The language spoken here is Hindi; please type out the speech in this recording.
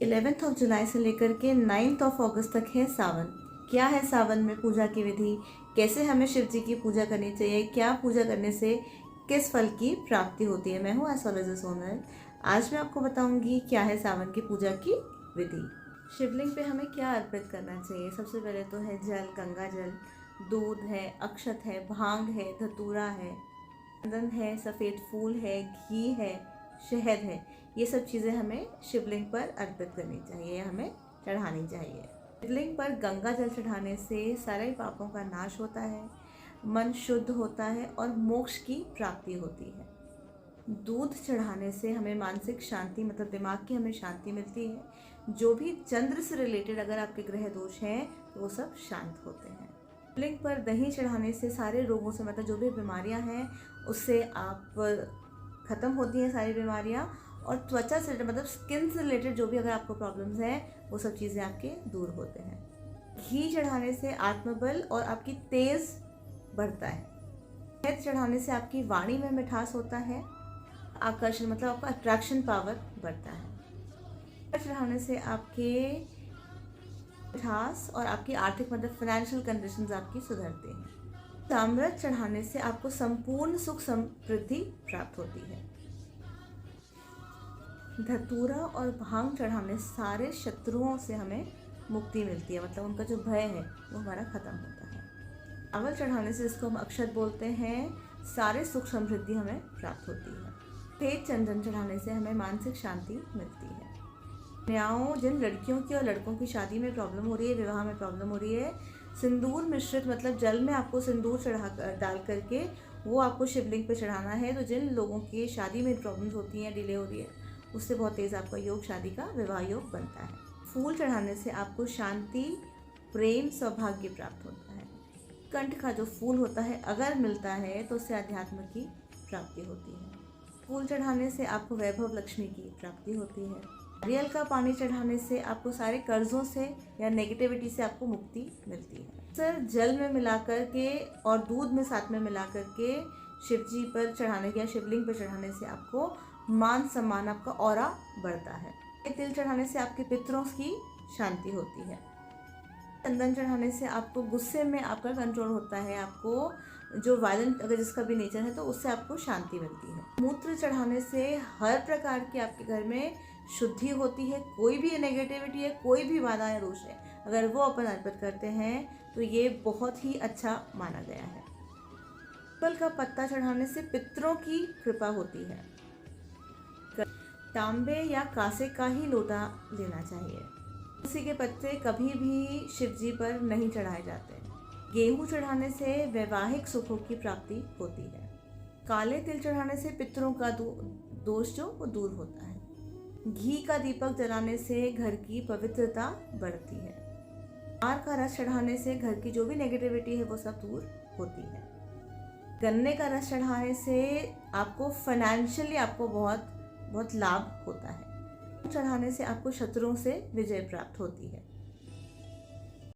11 जुलाई से लेकर के 9 अगस्त तक है सावन। क्या है सावन में पूजा की विधि, कैसे हमें शिव जी की पूजा करनी चाहिए, क्या पूजा करने से किस फल की प्राप्ति होती है। मैं हूँ एस्ट्रोलॉजर सोनल। आज मैं आपको बताऊंगी क्या है सावन की पूजा की विधि। शिवलिंग पे हमें क्या अर्पित करना चाहिए। सबसे पहले तो है जल, गंगा जल, दूध है, अक्षत है, भांग है, धतूरा है, चंदन है, सफ़ेद फूल है, घी है, शहद है। ये सब चीज़ें हमें शिवलिंग पर अर्पित करनी चाहिए, हमें चढ़ानी चाहिए। शिवलिंग पर गंगा जल चढ़ाने से सारे पापों का नाश होता है, मन शुद्ध होता है और मोक्ष की प्राप्ति होती है। दूध चढ़ाने से हमें मानसिक शांति, मतलब दिमाग की हमें शांति मिलती है। जो भी चंद्र से रिलेटेड अगर आपके ग्रह दोष हैं तो वो सब शांत होते हैं। शिवलिंग पर दही चढ़ाने से सारे रोगों से, मतलब जो भी बीमारियां हैं उससे आप ख़त्म होती हैं सारी बीमारियां। और त्वचा से, मतलब स्किन से रिलेटेड जो भी अगर आपको प्रॉब्लम्स हैं वो सब चीज़ें आपके दूर होते हैं। घी चढ़ाने से आत्मबल और आपकी तेज़ बढ़ता है। शहद चढ़ाने से आपकी वाणी में मिठास होता है, आकर्षण, मतलब आपका अट्रैक्शन पावर बढ़ता है। चढ़ाने से आपके मिठास और आपकी आर्थिक, मतलब फाइनेंशियल कंडीशंस आपकी सुधरते हैं। ताम्रत चढ़ाने से आपको संपूर्ण सुख समृद्धि प्राप्त होती है। धतूरा और भांग चढ़ाने सारे शत्रुओं से हमें मुक्ति मिलती है, मतलब उनका जो भय है वो हमारा खत्म होता है। चावल चढ़ाने से, इसको हम अक्षत बोलते हैं, सारे सुख समृद्धि हमें प्राप्त होती है। तेज चंदन चढ़ाने से हमें मानसिक शांति मिलती है। कन्याओं, जिन लड़कियों की और लड़कों की शादी में प्रॉब्लम हो रही है, विवाह में प्रॉब्लम हो रही है, सिंदूर मिश्रित, मतलब जल में आपको सिंदूर डाल करके वो आपको शिवलिंग पे चढ़ाना है। तो जिन लोगों की शादी में प्रॉब्लम्स होती हैं, डिले हो रही है, उससे बहुत तेज़ आपका योग, शादी का विवाह योग बनता है। फूल चढ़ाने से आपको शांति, प्रेम, सौभाग्य प्राप्त होता है। कंठ का जो फूल होता है अगर मिलता है तो उससे अध्यात्म की प्राप्ति होती है। फूल चढ़ाने से आपको वैभव लक्ष्मी की प्राप्ति होती है। नारियल का पानी चढ़ाने से आपको सारे कर्जों से या नेगेटिविटी से आपको मुक्ति मिलती है। सर, जल में मिला कर के और दूध में साथ में मिला कर के शिव जी पर चढ़ाने या शिवलिंग पर चढ़ाने से आपको मान सम्मान, आपका ऑरा बढ़ता है। तिल चढ़ाने से आपके पितरों की शांति होती है। चंदन चढ़ाने से आपको गुस्से में आपका कंट्रोल होता है, आपको जो वायलेंट अगर जिसका भी नेचर है तो उससे आपको शांति मिलती है। मूत्र चढ़ाने से हर प्रकार की आपके घर में शुद्धि होती है। कोई भी नेगेटिविटी है, कोई भी बाधा या दोष है, अगर वो अपन अर्पित करते हैं तो ये बहुत ही अच्छा माना गया है। पीपल का पत्ता चढ़ाने से पितरों की कृपा होती है। तांबे या कांसे का ही लोटा लेना चाहिए। तुलसी के पत्ते कभी भी शिव जी पर नहीं चढ़ाए जाते। गेहूं चढ़ाने से वैवाहिक सुखों की प्राप्ति होती है। काले तिल चढ़ाने से पितरों का दोष जो वो दूर होता है। घी का दीपक जलाने से घर की पवित्रता बढ़ती है। अनार का रस चढ़ाने से घर की जो भी नेगेटिविटी है वो सब दूर होती है। गन्ने का रस चढ़ाने से आपको फाइनेंशियली आपको बहुत बहुत लाभ होता है। चढ़ाने से आपको शत्रुओं से विजय प्राप्त होती है।